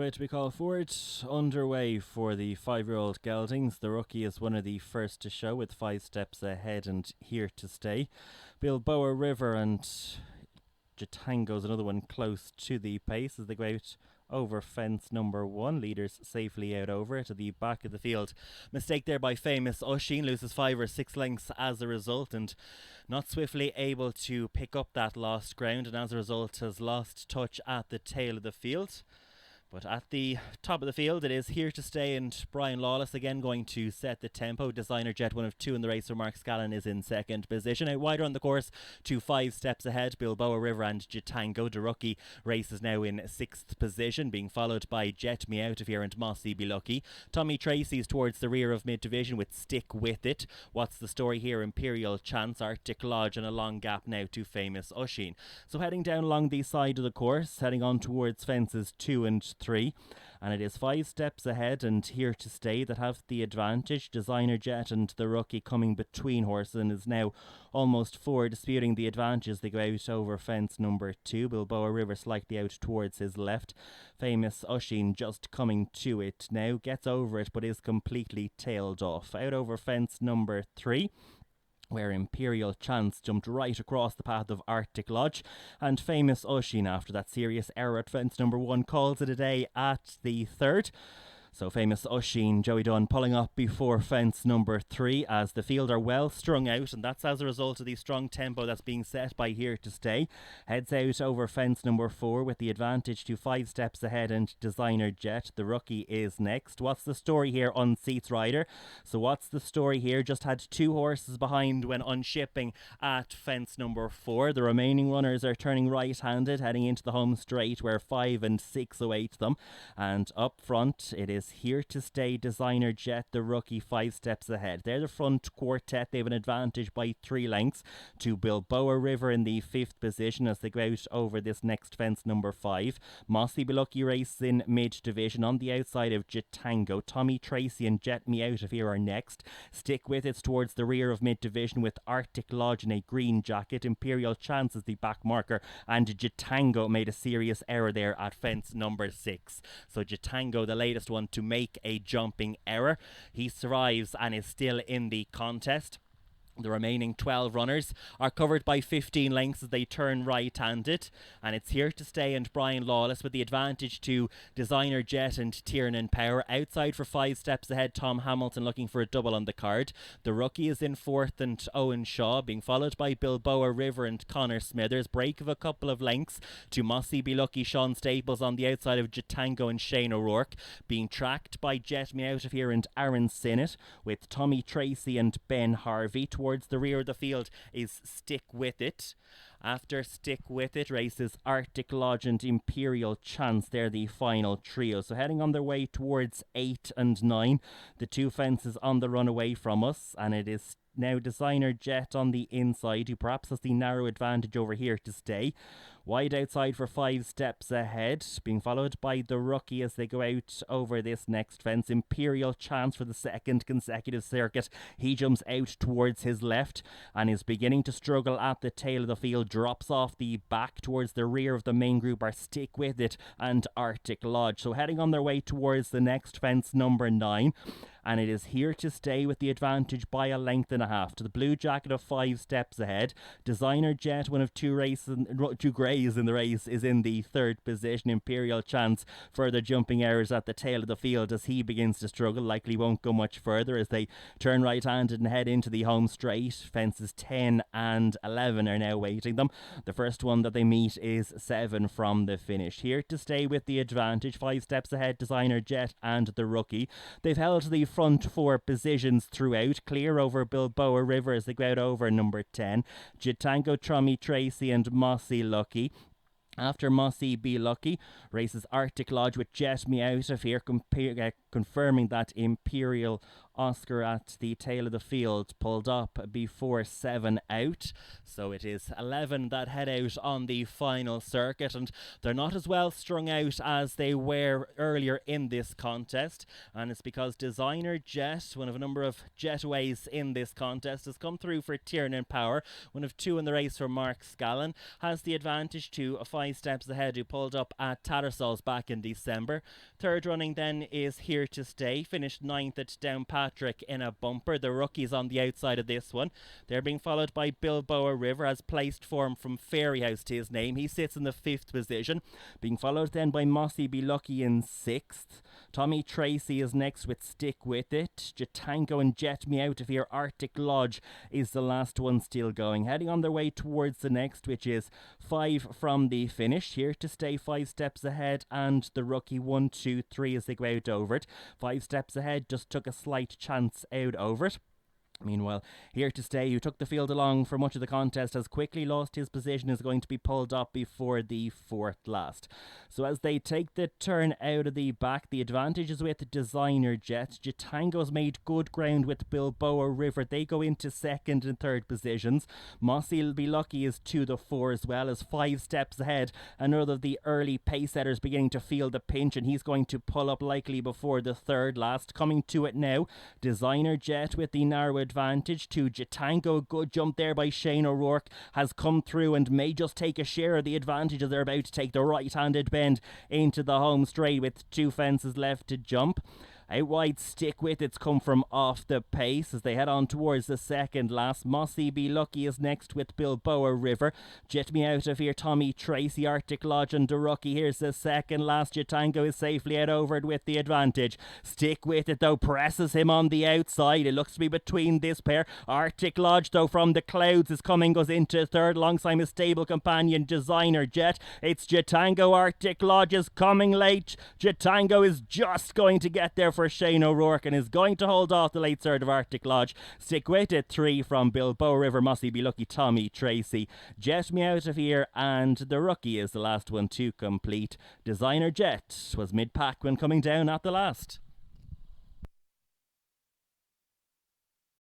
Right, we call forward underway for the 5-year-old Geldings. The rookie is one of the first to show with 5 steps ahead and here to stay. Bilboa River and Jatango's another one close to the pace as they go out over fence number 1. Leaders safely out over it to the back of the field. Mistake there by Famous Oisin, loses 5 or 6 lengths as a result and not swiftly able to pick up that lost ground, and as a result has lost touch at the tail of the field. But at the top of the field, it is here to stay, and Brian Lawless again going to set the tempo. Designer Jet, 1 of 2 in the race, so Mark Scallon is in second position. Out wider on the course, to 5 steps ahead, Bilboa River and Jatango. The rookie race is now in 6th position, being followed by Jet Me Out of Here and Mossy Be Lucky. Tommy Tracy's towards the rear of mid-division with Stick With It. What's the story here? Imperial Chance, Arctic Lodge, and a long gap now to Famous Oisin. So heading down along the side of the course, heading on towards fences 2 and 3, and it is 5 steps ahead and here to stay that have the advantage. Designer Jet and the rookie coming between horses and is now almost 4 disputing the advantage. They go out over fence number 2. Bilboa River slightly out towards his left. Famous Oisin just coming to it now, gets over it but is completely tailed off. Out over fence number 3, where Imperial Chance jumped right across the path of Arctic Lodge, and Famous Oisin, after that serious error at fence number 1, calls it a day at the 3rd. So Famous Oisin, Joey Dunn pulling up before fence number 3 as the field are well strung out, and that's as a result of the strong tempo that's being set by Here to Stay. Heads out over fence number 4 with the advantage to 5 steps ahead and Designer Jet. The rookie is next. What's the story here on Seats Rider? So what's the story here? Just had 2 horses behind when unshipping at fence number 4. The remaining runners are turning right-handed, heading into the home straight where 5 and 6 await them. And up front it is Here to Stay, Designer Jet, the rookie 5 steps ahead. They're the front quartet. They have an advantage by 3 lengths to Bilboa River in the 5th position as they go out over this next fence number 5. Mossy Be Lucky race in mid-division on the outside of Jatango. Tommy Tracy and Jet Me Out of Here are next. Stick With It's towards the rear of mid-division with Arctic Lodge in a green jacket. Imperial Chance is the back marker, and Jatango made a serious error there at fence number 6. So Jatango, the latest one to make a jumping error. He survives and is still in the contest. The remaining 12 runners are covered by 15 lengths as they turn right-handed, and it's Here to Stay and Brian Lawless with the advantage to Designer Jet and Tiernan Power. Outside for 5 steps ahead, Tom Hamilton looking for a double on the card. The rookie is in 4th and Owen Shaw, being followed by Bilboa River and Connor Smithers. Break of a couple of lengths to Mossy Be Lucky, Sean Staples on the outside of Jatango and Shane O'Rourke, being tracked by Jet Me Out of Here and Aaron Sinnott, with Tommy Tracy and Ben Harvey. Towards the rear of the field is Stick With It. After Stick With It races Arctic Lodge and Imperial Chance. They're the final trio. So heading on their way towards 8 and 9. The 2 fences on the run away from us, and it is now Designer Jet on the inside, who perhaps has the narrow advantage over Here to Stay. Wide outside for 5 steps ahead, being followed by the rookie as they go out over this next fence. Imperial Chance for the 2nd consecutive circuit. He jumps out towards his left and is beginning to struggle at the tail of the field. Drops off the back. Towards the rear of the main group are Stick With It and Arctic Lodge. So heading on their way towards the next fence, number 9. And it is Here to Stay with the advantage by a length and a half to the blue jacket of 5 steps ahead. Designer Jet, 1 of 2 greys in the race, is in the 3rd position. Imperial Chance further jumping errors at the tail of the field as he begins to struggle. Likely won't go much further as they turn right-handed and head into the home straight. Fences 10 and 11 are now waiting them. The first one that they meet is 7 from the finish. Here to Stay with the advantage, 5 steps ahead, Designer Jet and the rookie. They've held the front 4 positions throughout, clear over Bilboa River as they go out over number 10. Jatango, Tommy Tracy and Mossy Lucky. After Mossy Be Lucky races Arctic Lodge with Jet Me Out of Here, confirming that Imperial Oscar at the tail of the field pulled up before 7 out. So it is 11 that head out on the final circuit, and they're not as well strung out as they were earlier in this contest, and it's because Designer Jet, one of a number of jetaways in this contest, has come through for Tiernan Power, one of two in the race for Mark Scallon, has the advantage to 5 steps ahead, who pulled up at Tattersalls back in December. Third running then is Here to Stay, finished 9th at Downpatrick in a bumper. The rookies on the outside of this one. They're being followed by Bilboa River, has placed form from Fairyhouse to his name. He sits in the 5th position, being followed then by Mossy Be Lucky in 6th. Tommy Tracy is next with Stick With It. Jatango and Jet Me Out of Here. Arctic Lodge is the last one still going, heading on their way towards the next, which is 5 from the finish. Here to Stay 5 steps ahead, and the rookie 1, 2, 3 as they go out over it. 5 steps ahead, just took a slight chance out over it. Meanwhile, Here to Stay, who took the field along for much of the contest, has quickly lost his position, is going to be pulled up before the 4th last. So as they take the turn out of the back, the advantage is with Designer Jet. Jatango's made good ground with Bilboa River. They go into 2nd and 3rd positions. Mossy Be Lucky is to the 4 as well, as 5 steps ahead. Another of the early pace setters beginning to feel the pinch, and he's going to pull up likely before the 3rd last. Coming to it now, Designer Jet with the narrow advantage to Jatango. Good jump there by Shane O'Rourke, has come through and may just take a share of the advantage as they're about to take the right-handed bend into the home straight with 2 fences left to jump. Out wide, Stick With It's come from off the pace as they head on towards the 2nd last. Mossy Be Lucky is next with Bilboa River. Jet Me Out of Here, Tommy Tracy, Arctic Lodge and Durucky. Here's the 2nd last. Jatango is safely out over it with the advantage. Stick With It though presses him on the outside. It looks to be between this pair. Arctic Lodge though from the clouds is coming, goes into 3rd alongside his stable companion Designer Jet. It's Jatango. Arctic Lodge is coming late. Jatango is just going to get there for Shane O'Rourke and is going to hold off the late third of Arctic Lodge. Stick With It 3 from Bilboa River, Mossy Be Lucky, Tommy Tracy. Jet Me Out of Here and the rookie is the last one to complete. Designer Jet was mid-pack when coming down at the last.